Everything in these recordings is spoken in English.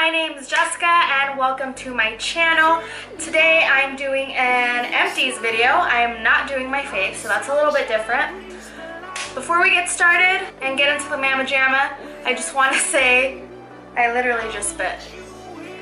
my name is Jessica and welcome to my channel. Today I'm doing an empties video. I am not doing my face, so that's a little bit different. Before we get started and get into the mamma jamma, I just want to say, I literally just spit.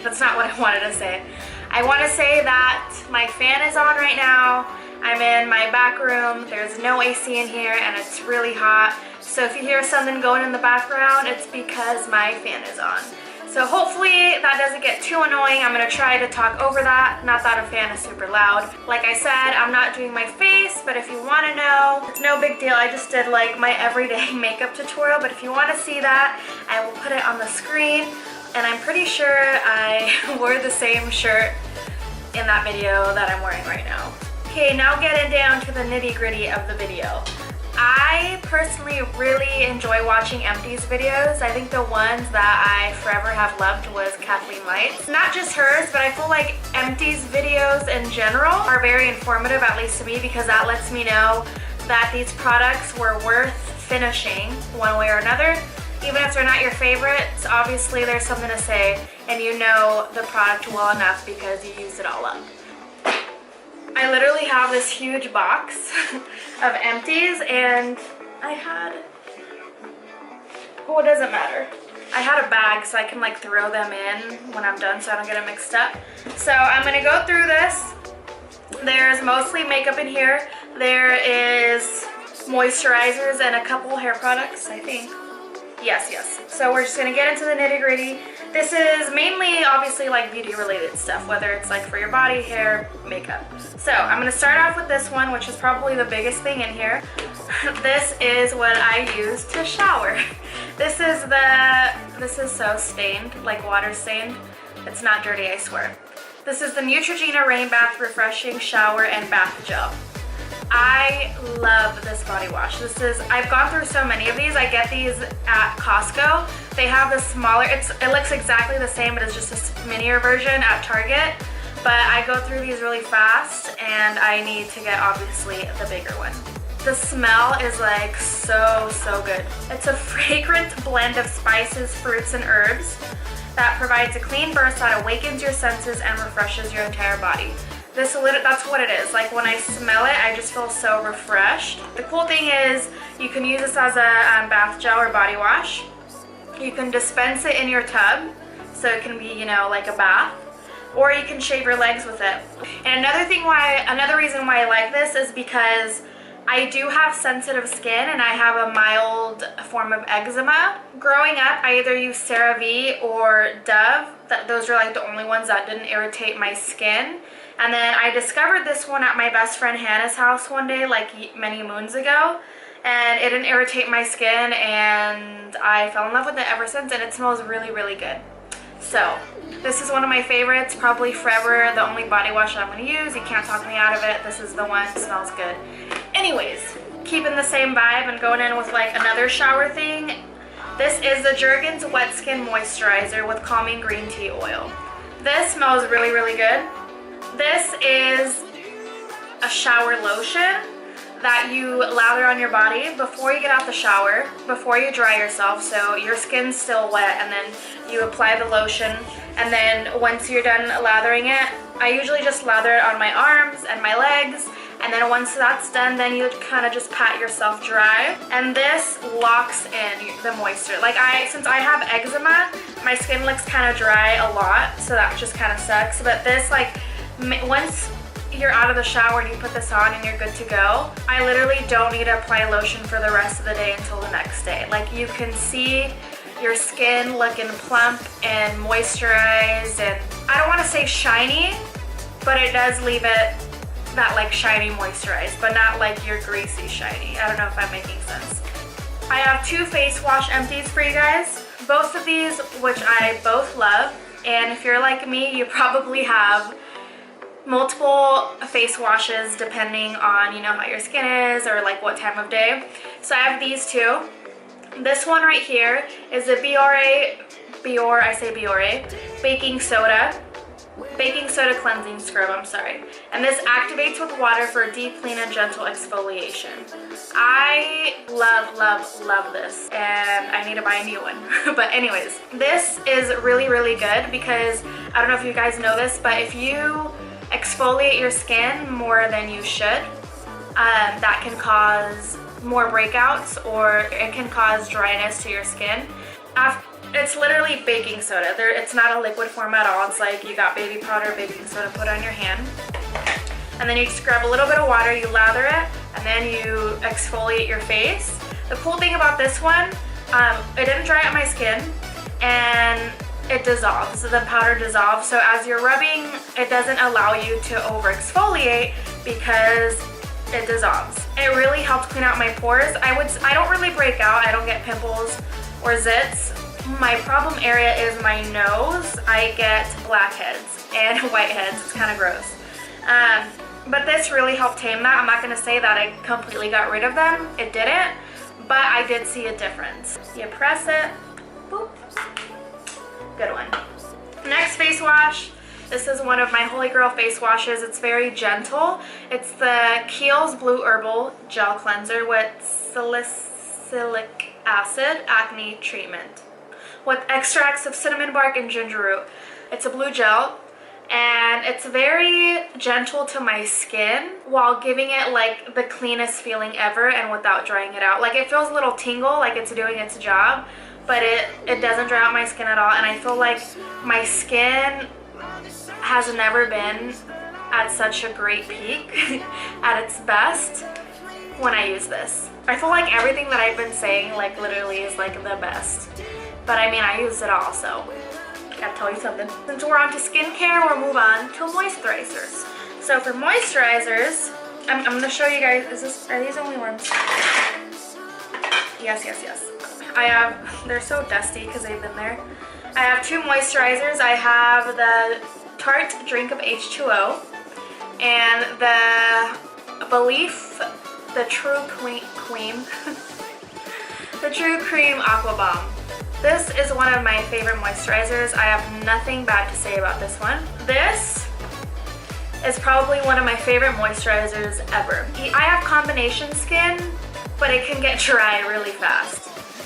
That's not what I wanted to say. I want to say that my fan is on right now. I'm in my back room. There's no AC in here and it's really hot. So if you hear something going in the background, it's because my fan is on. So hopefully that doesn't get too annoying. I'm gonna try to talk over that. Not that a fan is super loud. Like I said, I'm not doing my face, but if you wanna know, it's no big deal. I just did like my everyday makeup tutorial, but if you wanna see that, I will put it on the screen. And I'm pretty sure I wore the same shirt in that video that I'm wearing right now. Okay, now getting down to the nitty-gritty of the video. I personally really enjoy watching empties videos. I think the ones that I forever have loved was Kathleen Light's. Not just hers, but I feel like empties videos in general are very informative, at least to me, because that lets me know that these products were worth finishing one way or another. Even if they're not your favorites, obviously there's something to say and you know the product well enough because you used it all up. I literally have this huge box of empties and I had, well, it doesn't matter. I had a bag so I can like throw them in when I'm done so I don't get them mixed up. So I'm gonna go through this. There's mostly makeup in here. There is moisturizers and a couple hair products, I think. Yes. So we're just gonna get into the nitty-gritty. This is mainly obviously like beauty related stuff, whether it's like for your body, hair, makeup. So I'm gonna start off with this one, which is probably the biggest thing in here. This is what I use to shower. This is so stained, like water stained. It's not dirty, I swear. This is the Neutrogena Rain Bath Refreshing Shower and Bath Gel. I love this body wash. I've gone through so many of these. I get these at Costco. They have the smaller, it looks exactly the same, but it's just a minier version at Target. But I go through these really fast and I need to get obviously the bigger one. The smell is like so good. It's a fragrant blend of spices, fruits, and herbs that provides a clean burst that awakens your senses and refreshes your entire body. That's what it is. Like when I smell it, I just feel so refreshed. The cool thing is you can use this as a bath gel or body wash. You can dispense it in your tub, so it can be, you know, like a bath, or you can shave your legs with it. And another reason why I like this is because I do have sensitive skin and I have a mild form of eczema. Growing up, I either used CeraVe or Dove. Those are like the only ones that didn't irritate my skin. And then I discovered this one at my best friend Hannah's house one day, like many moons ago. And it didn't irritate my skin and I fell in love with it ever since, and it smells really good. So this is one of my favorites, probably forever the only body wash that I'm going to use. You can't talk me out of it. This is the one. It smells good. Anyways, keeping the same vibe and going in with like another shower thing. This is the Jergens Wet Skin Moisturizer with Calming Green Tea Oil. This smells really good. This is a shower lotion that you lather on your body before you get out the shower, before you dry yourself, so your skin's still wet, and then you apply the lotion, and then once you're done lathering it, I usually just lather it on my arms and my legs, and then once that's done, then you kind of just pat yourself dry, and this locks in the moisture. Like since I have eczema, my skin looks kind of dry a lot, so that just kind of sucks, but this, like, once you're out of the shower and you put this on and you're good to go, I literally don't need to apply lotion for the rest of the day until the next day. Like, you can see your skin looking plump and moisturized, and I don't want to say shiny, but it does leave it that like shiny moisturized, but not like your greasy shiny. I don't know if I'm making sense. I have two face wash empties for you guys. Both of these, which I both love, and if you're like me, you probably have multiple face washes depending on, you know, how your skin is or like what time of day. So I have these two. This one right here is the Biore baking soda. baking soda cleansing scrub, I'm sorry. And this activates with water for a deep clean and gentle exfoliation. I love this, and I need to buy a new one. But anyways, this is really good because I don't know if you guys know this, but if you exfoliate your skin more than you should, that can cause more breakouts, or it can cause dryness to your skin. It's literally baking soda. It's not a liquid form at all. It's like you got baby powder, baking soda, put on your hand. And then you scrub a little bit of water, you lather it, and then you exfoliate your face. The cool thing about this one, it didn't dry out my skin, and it dissolves. The powder dissolves. So as you're rubbing, it doesn't allow you to over exfoliate because it dissolves. It really helps clean out my pores. I don't really break out. I don't get pimples or zits. My problem area is my nose. I get blackheads and whiteheads. It's kind of gross. But this really helped tame that. I'm not going to say that I completely got rid of them. It didn't, but I did see a difference. You press it, boop. Good one. Next face wash. This is one of my holy grail face washes. It's very gentle. It's the Kiehl's Blue Herbal Gel Cleanser with salicylic acid acne treatment with extracts of cinnamon bark and ginger root. It's a blue gel, and it's very gentle to my skin while giving it like the cleanest feeling ever and without drying it out. Like, it feels a little tingle, like it's doing its job, but it doesn't dry out my skin at all. And I feel like my skin has never been at such a great peak at its best when I use this. I feel like everything that I've been saying like literally is like the best, but I mean, I use it all, so gotta tell you something. Since we're on to skincare, we'll move on to moisturizers. So for moisturizers, I'm gonna show you guys, are these the only ones? Yes. I have, they're so dusty because they've been there. I have two moisturizers. I have the Tarte Drink of H2O and the Belief, the True Cream, the True Cream Aqua Balm. This is one of my favorite moisturizers. I have nothing bad to say about this one. This is probably one of my favorite moisturizers ever. I have combination skin, but it can get dry really fast.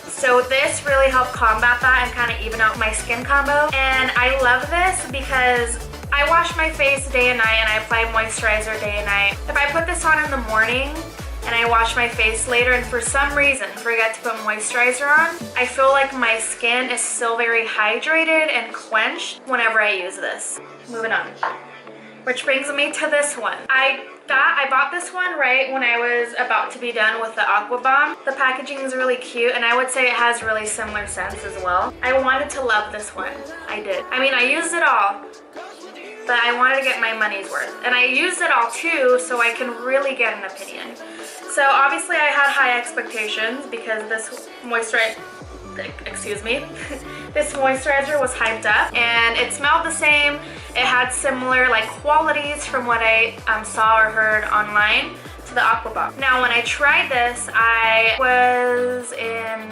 So this really helped combat that and kind of even out my skin combo. And I love this because I wash my face day and night and I apply moisturizer day and night. If I put this on in the morning and I wash my face later and for some reason forget to put moisturizer on, I feel like my skin is still very hydrated and quenched whenever I use this. Moving on. Which brings me to this one. I bought this one right when I was about to be done with the Aqua Balm. The packaging is really cute, and I would say it has really similar scents as well. I wanted to love this one. I did. I mean, I used it all, but I wanted to get my money's worth. And I used it all too, so I can really get an opinion. So obviously I had high expectations because this moisturizer, this moisturizer was hyped up and it smelled the same. It had similar like qualities from what I saw or heard online to the Aqua Balm. Now when I tried this, I was in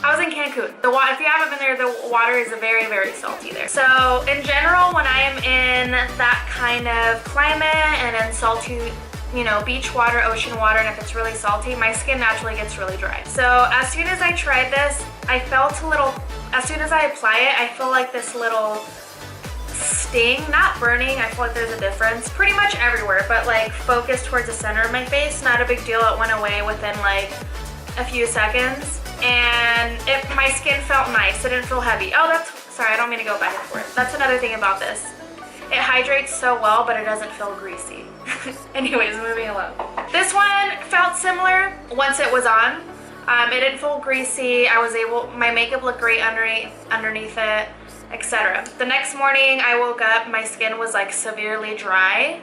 Cancun. If you haven't been there, the water is very salty there. So in general, when I am in that kind of climate and in salty, you know, beach water, ocean water, and if it's really salty, my skin naturally gets really dry. So as soon as I tried this, I felt a little, as soon as I apply it, I feel like this little sting, not burning, I feel like there's a difference, pretty much everywhere, but like focused towards the center of my face, not a big deal, it went away within like a few seconds, and my skin felt nice, it didn't feel heavy. Oh, sorry, I don't mean to go back and forth. That's another thing about this. It hydrates so well, but it doesn't feel greasy. Anyways, moving along. This one felt similar once it was on. It didn't feel greasy. My makeup looked great underneath it, etc. The next morning I woke up, my skin was like severely dry.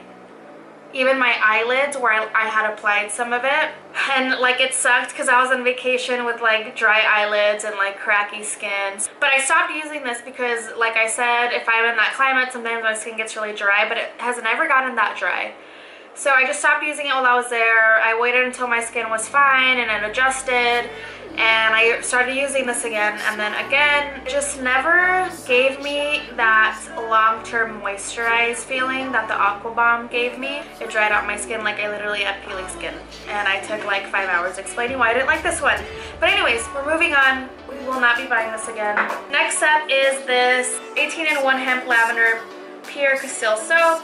Even my eyelids where I had applied some of it. And like it sucked because I was on vacation with like dry eyelids and like cracky skin. But I stopped using this because like I said, if I'm in that climate, sometimes my skin gets really dry, but it has never gotten that dry. So I just stopped using it while I was there. I waited until my skin was fine and it adjusted, and I started using this again, and then again, it just never gave me that long-term moisturized feeling that the Aqua Balm gave me. It dried out my skin like I literally had peeling skin, and I took like 5 hours explaining why I didn't like this one. But anyways, we're moving on. We will not be buying this again. Next up is this 18-in-1 Hemp Lavender Pure Castile Soap.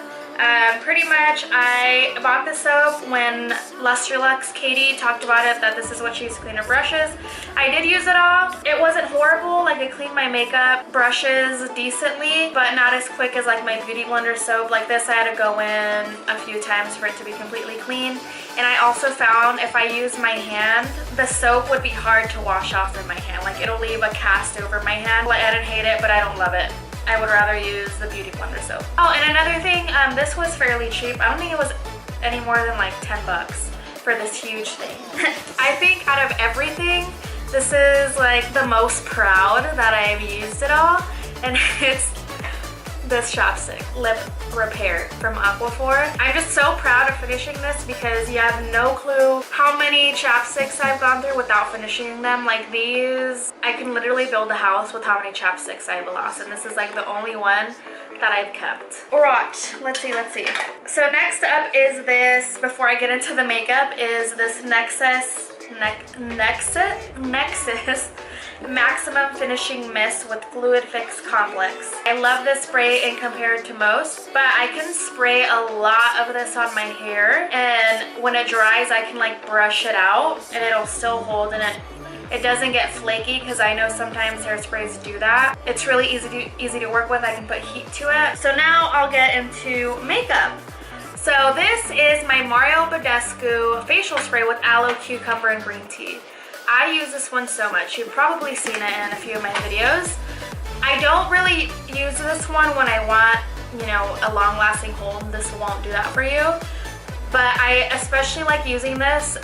Pretty much I bought this soap when Lustrelux Katie talked about it, that this is what she used to clean her brushes. I did use it all. It wasn't horrible. Like, it cleaned my makeup brushes decently, but not as quick as like my Beauty Blender soap. Like this, I had to go in a few times for it to be completely clean. And I also found if I use my hand, the soap would be hard to wash off in my hand. Like, it'll leave a cast over my hand. Like, I didn't hate it, but I don't love it. I would rather use the Beauty Blender soap. Oh, and another thing, this was fairly cheap. I don't think it was any more than like 10 bucks for this huge thing. I think out of everything, this is like the most proud that I've used it all, and it's this chapstick, Lip Repair from Aquaphor. I'm just so proud of finishing this because you have no clue how many chapsticks I've gone through without finishing them. Like these, I can literally build a house with how many chapsticks I've lost, and this is like the only one that I've kept. Alright, let's see. So next up is this, before I get into the makeup, is this Nexus Maximum Finishing Mist with Fluid Fix Complex. I love this spray in compared to most, but I can spray a lot of this on my hair, and when it dries I can like brush it out and it'll still hold, and it doesn't get flaky, because I know sometimes hairsprays do that. It's really easy to work with. I can put heat to it. So now I'll get into makeup. So this is my Badescu facial spray with aloe, cucumber, and green tea. I use this one so much. You've probably seen it in a few of my videos. I don't really use this one when I want, you know, a long-lasting hold. This won't do that for you. But I especially like using this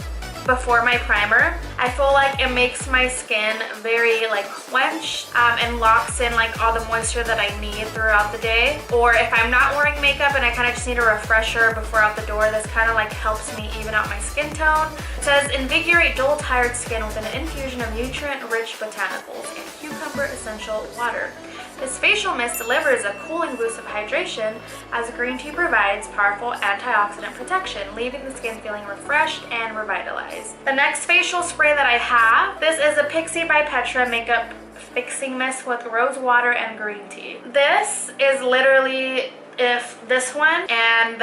before my primer. I feel like it makes my skin very like quenched and locks in like all the moisture that I need throughout the day. Or if I'm not wearing makeup and I kind of just need a refresher before out the door, this kind of like helps me even out my skin tone. It says invigorate dull, tired skin with an infusion of nutrient-rich botanicals and cucumber essential water. This facial mist delivers a cooling boost of hydration as green tea provides powerful antioxidant protection, leaving the skin feeling refreshed and revitalized. The next facial spray that I have, this is a Pixi by Petra makeup fixing mist with rose water and green tea. This is literally, if this one and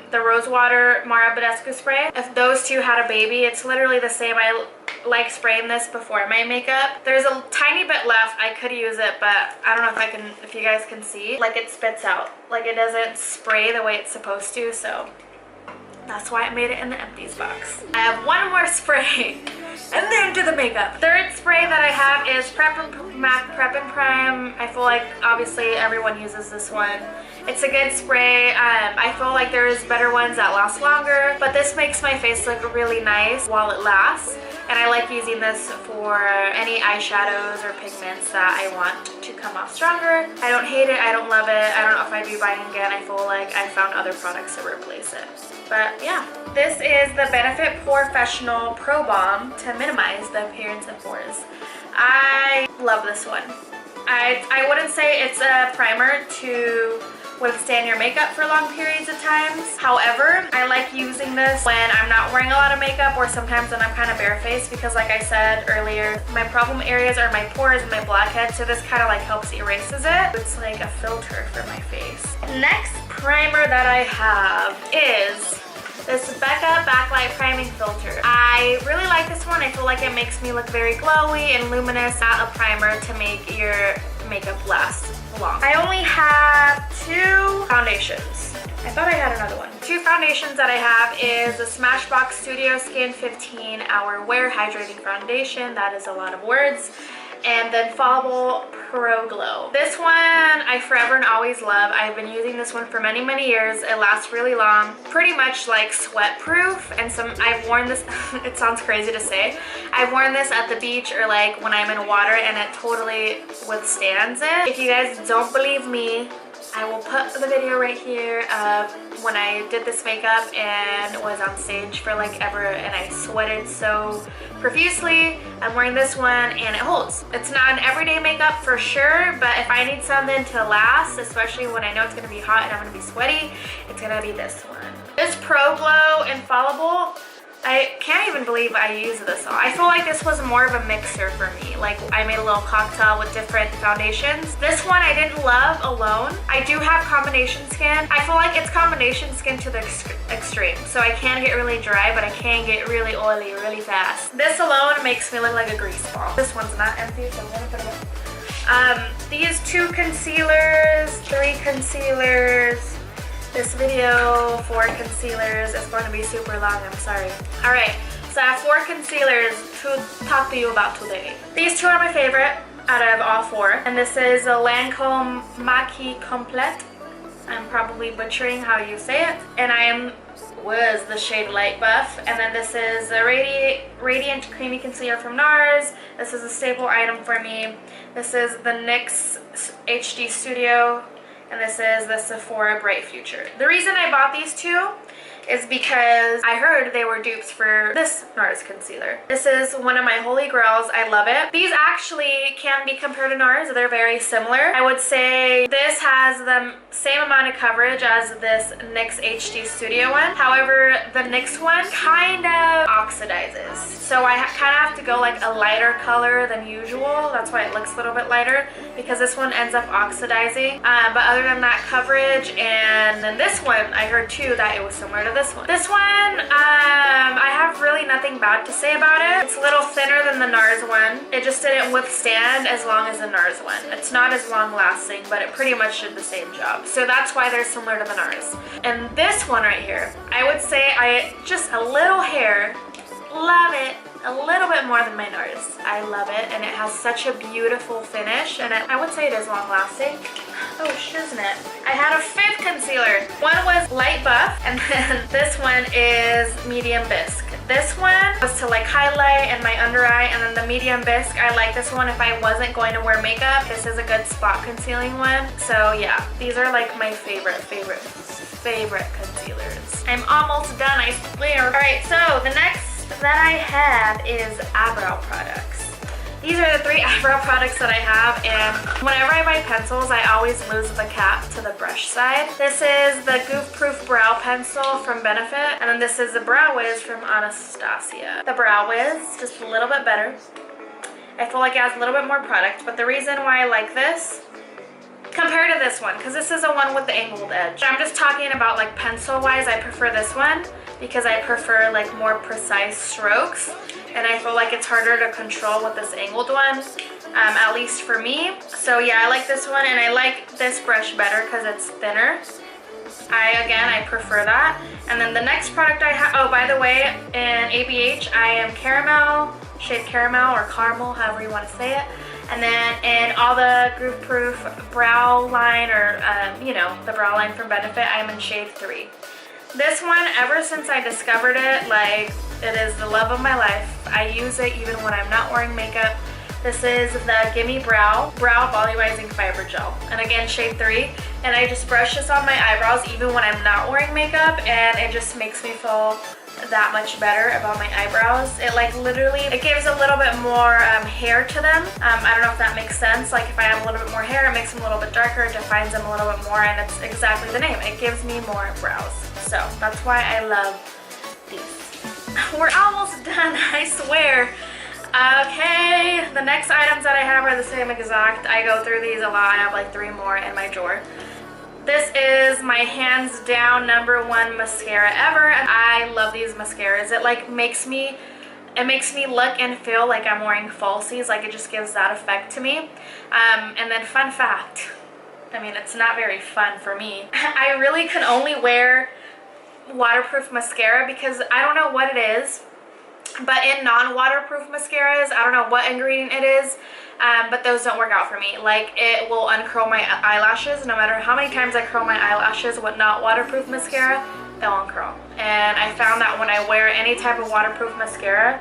the Rosewater Badescu spray, if those two had a baby, it's literally the same. I like spraying this before my makeup. There's a tiny bit left. I could use it, but I don't know if you guys can see. Like, it spits out. Like, it doesn't spray the way it's supposed to, so that's why I made it in the empties box. I have one more spray and then do the makeup. Third spray that I have is MAC Prep and Prime. I feel like obviously everyone uses this one. It's a good spray. I feel like there's better ones that last longer, but this makes my face look really nice while it lasts. And I like using this for any eyeshadows or pigments that I want to come off stronger. I don't hate it, I don't love it. I don't know if I'd be buying again. I feel like I found other products to replace it. But yeah, this is the Benefit Professional Pro Balm to minimize the appearance of pores. I love this one. I wouldn't say it's a primer to withstand your makeup for long periods of times. However, I like using this when I'm not wearing a lot of makeup, or sometimes when I'm kind of barefaced, because like I said earlier, my problem areas are my pores and my blackheads, so this kind of like helps erases it. It's like a filter for my face. Next primer that I have is this Becca Backlight Priming Filter. I really like this one. I feel like it makes me look very glowy and luminous. Not a primer to make your makeup last long. I only have 2 foundations. I thought I had another one. 2 foundations that I have is the Smashbox Studio Skin 15-Hour Wear Hydrating Foundation. That is a lot of words. And then Fallible Pro Glow. This one I forever and always love. I've been using this one for many, many years. It lasts really long. Pretty much like sweat proof. And I've worn this, it sounds crazy to say, I've worn this at the beach or like when I'm in water, and it totally withstands it. If you guys don't believe me, I will put the video right here of when I did this makeup and was on stage for like ever, and I sweated so profusely. I'm wearing this one and it holds. It's not an everyday makeup for sure, but if I need something to last, especially when I know it's gonna be hot and I'm gonna be sweaty, it's gonna be this one. This Pro Glow Infallible, I can't even believe I used this all. I feel like this was more of a mixer for me. Like I made a little cocktail with different foundations. This one I didn't love alone. I do have combination skin. I feel like it's combination skin to the extreme. So I can get really dry, but I can get really oily really fast. This alone makes me look like a grease ball. This one's not empty, so I'm gonna put it up. These 2 concealers, 3 concealers. This video, 4 concealers, is going to be super long, I'm sorry. Alright, so I have 4 concealers to talk to you about today. These 2 are my favorite out of all 4. And this is a Lancome Maki Complete. I'm probably butchering how you say it. And was the shade Light Buff. And then this is a Radiant Creamy Concealer from NARS. This is a staple item for me. This is the NYX HD Studio. And this is the Sephora Bright Future. The reason I bought these 2 is because I heard they were dupes for this NARS concealer. This is one of my holy grails. I love it. These actually can be compared to NARS. They're very similar. I would say this has the same amount of coverage as this NYX HD Studio one. However, the NYX one kind of oxidizes. So I kind of have to go like a lighter color than usual. That's why it looks a little bit lighter, because this one ends up oxidizing. But other than that coverage, and then this one, I heard too that it was similar to this one. This one, I have really nothing bad to say about it. It's a little thinner than the NARS one. It just didn't withstand as long as the NARS one. It's not as long lasting, but it pretty much did the same job. So that's why they're similar to the NARS. And this one right here, I would say just a little hair, love it. A little bit more than my NARS. I love it, and it has such a beautiful finish, and I would say it is long lasting. Oh, shiznit. I had a 5th concealer. One was Light Buff, and then this one is Medium Bisque. This one was to like highlight and my under eye, and then the Medium Bisque, I like this one if I wasn't going to wear makeup. This is a good spot concealing one. So yeah, these are like my favorite concealers. I'm almost done, I swear. Alright, so the next that I have is eyebrow products. These are the 3 eyebrow products that I have, and whenever I buy pencils, I always lose the cap to the brush side. This is the Goof Proof Brow Pencil from Benefit, and then this is the Brow Wiz from Anastasia. The Brow Wiz, just a little bit better. I feel like it has a little bit more product, but the reason why I like this compared to this one, because this is the one with the angled edge. I'm just talking about like pencil wise, I prefer this one because I prefer like more precise strokes, and I feel like it's harder to control with this angled one, at least for me. So yeah, I like this one, and I like this brush better because it's thinner. I prefer that. And then the next product I have, oh by the way, in ABH I am caramel, shade caramel or caramel, however you want to say it. And then in all the Goof Proof brow line, or you know, the brow line from Benefit, I am in shade 3. This one, ever since I discovered it, like, it is the love of my life. I use it even when I'm not wearing makeup. This is the GimMe Brow Volumizing Fiber Gel. And again, shade 3. And I just brush this on my eyebrows even when I'm not wearing makeup, and it just makes me feel that much better about my eyebrows. It like literally, it gives a little bit more hair to them. I don't know if that makes sense. Like if I have a little bit more hair, it makes them a little bit darker, defines them a little bit more, and it's exactly the name. It gives me more brows. So that's why I love these. We're almost done, I swear. Okay, the next items that I have are the same exact. I go through these a lot. I have like 3 more in my drawer. This is my hands down #1 mascara ever, and I love these mascaras. It like makes me look and feel like I'm wearing falsies. Like it just gives that effect to me. And then fun fact, I mean, it's not very fun for me. I really can only wear waterproof mascara because I don't know what it is, but in non-waterproof mascaras, I don't know what ingredient it is, but those don't work out for me. Like it will uncurl my eyelashes no matter how many times I curl my eyelashes with not waterproof mascara, they'll uncurl. And I found that when I wear any type of waterproof mascara,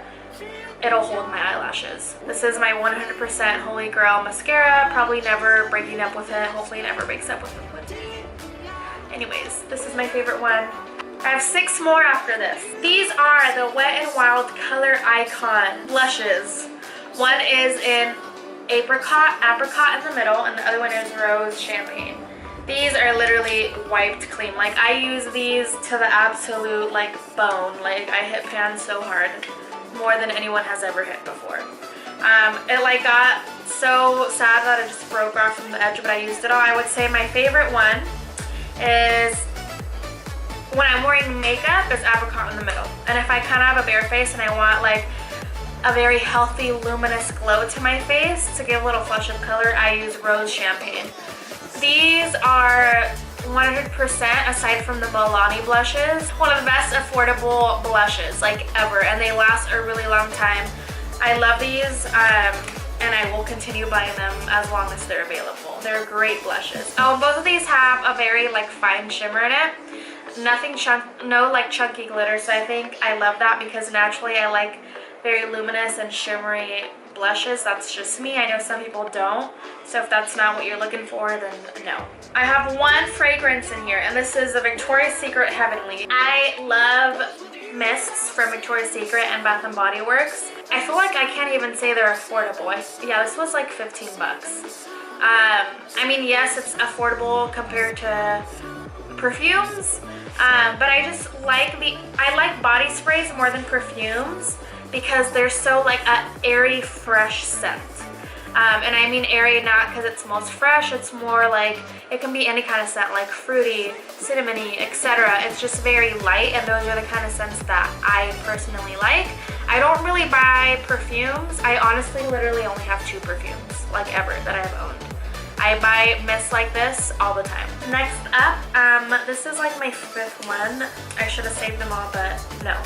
it'll hold my eyelashes. This is my 100% Holy Grail mascara. Probably never breaking up with it. Hopefully it never breaks up with me. Anyways, this is my favorite one. I have 6 more after this. These are the Wet n Wild Color Icon blushes. One is in apricot in the middle, and the other one is rose champagne. These are literally wiped clean. Like, I use these to the absolute like bone. Like, I hit pan so hard, more than anyone has ever hit before. It like got so sad that it just broke off from the edge, but I used it all. I would say my favorite one is when I'm wearing makeup is apricot in the middle. And if I kind of have a bare face and I want like a very healthy luminous glow to my face to give a little flush of color, I use rose champagne. These are 100% aside from the Milani blushes, one of the best affordable blushes like ever, and they last a really long time. I love these and I will continue buying them as long as they're available. They're great blushes. Oh, both of these have a very like fine shimmer in it. Nothing no like chunky glitter, so I think I love that because naturally I like very luminous and shimmery blushes. That's just me. I know some people don't, so if that's not what you're looking for, then no. I have one fragrance in here, and this is a Victoria's Secret Heavenly. I love mists from Victoria's Secret and Bath & Body Works. I feel like I can't even say they're affordable. Yeah, this was like 15 bucks. I mean, yes, it's affordable compared to perfumes, but I just like I like body sprays more than perfumes because they're so like a airy, fresh scent. And I mean airy not because it smells fresh, it's more like it can be any kind of scent, like fruity, cinnamony, etc. It's just very light, and those are the kind of scents that I personally like. I don't really buy perfumes. I honestly literally only have 2 perfumes, like ever, that I've owned. I buy mists like this all the time. Next up, this is like my 5th one. I should have saved them all, but no.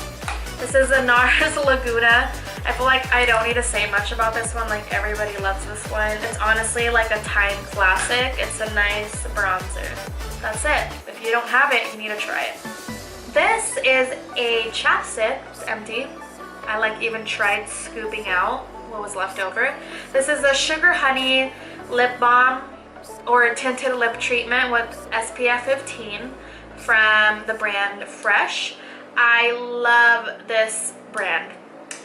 This is a NARS Laguna. I feel like I don't need to say much about this one. Like, everybody loves this one. It's honestly like a time classic. It's a nice bronzer. That's it. If you don't have it, you need to try it. This is a chapstick. It's empty. I like even tried scooping out what was left over. This is a Sugar Honey lip balm or tinted lip treatment with SPF 15 from the brand Fresh. I love this brand.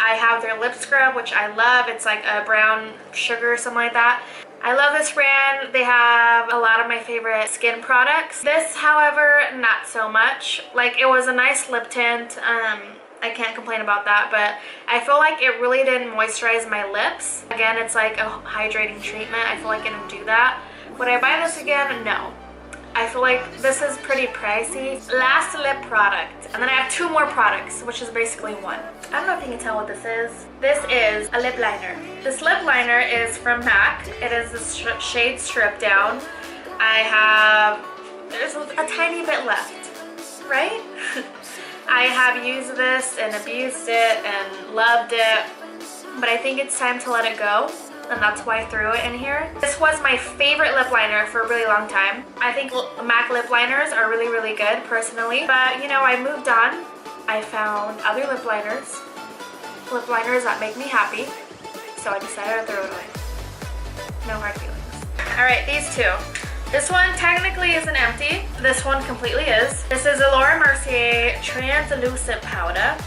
I have their lip scrub, which I love. It's like a brown sugar or something like that. I love this brand. They have a lot of my favorite skin products. This, however, not so much. Like, it was a nice lip tint. I can't complain about that, but I feel like it really didn't moisturize my lips. Again, it's like a hydrating treatment. I feel like it didn't do that. Would I buy this again? No. I feel like this is pretty pricey. Last lip product, and then I have 2 more products, which is basically one. I don't know if you can tell what this is. This is a lip liner. This lip liner is from MAC. It is the shade Strip Down. There's a tiny bit left, right? I have used this and abused it and loved it, but I think it's time to let it go. And that's why I threw it in here. This was my favorite lip liner for a really long time. I think MAC lip liners are really, really good personally. But, you know, I moved on. I found other lip liners that make me happy. So I decided to throw it away. No hard feelings. Alright, these 2. This one technically isn't empty. This one completely is. This is a Laura Mercier Translucent Powder.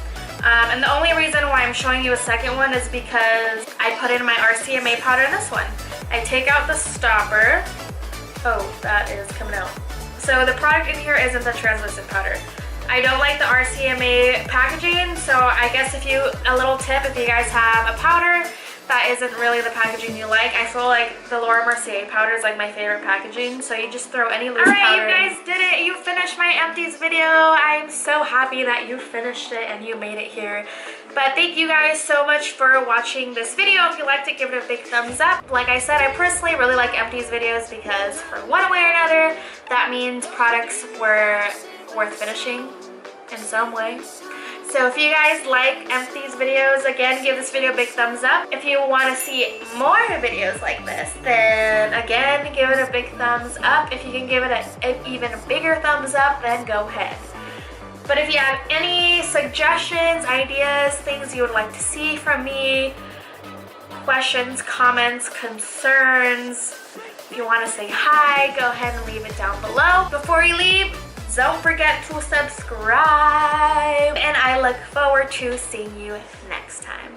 And the only reason why I'm showing you a second one is because I put in my RCMA powder in this one. I take out the stopper. Oh, that is coming out. So the product in here isn't the translucent powder. I don't like the RCMA packaging, so I guess a little tip, if you guys have a powder that isn't really the packaging you like, I feel like the Laura Mercier powder is like my favorite packaging, so you just throw any loose powder in. Alright, you guys did it! You finished my empties video! I'm so happy that you finished it and you made it here. But thank you guys so much for watching this video. If you liked it, give it a big thumbs up. Like I said, I personally really like empties videos because for one way or another, that means products were worth finishing in some way. So if you guys like empties videos, again, give this video a big thumbs up. If you want to see more videos like this, then again, give it a big thumbs up. If you can give it an even bigger thumbs up, then go ahead. But if you have any suggestions, ideas, things you would like to see from me, questions, comments, concerns, if you want to say hi, go ahead and leave it down below. Before you leave, don't forget to subscribe, and I look forward to seeing you next time.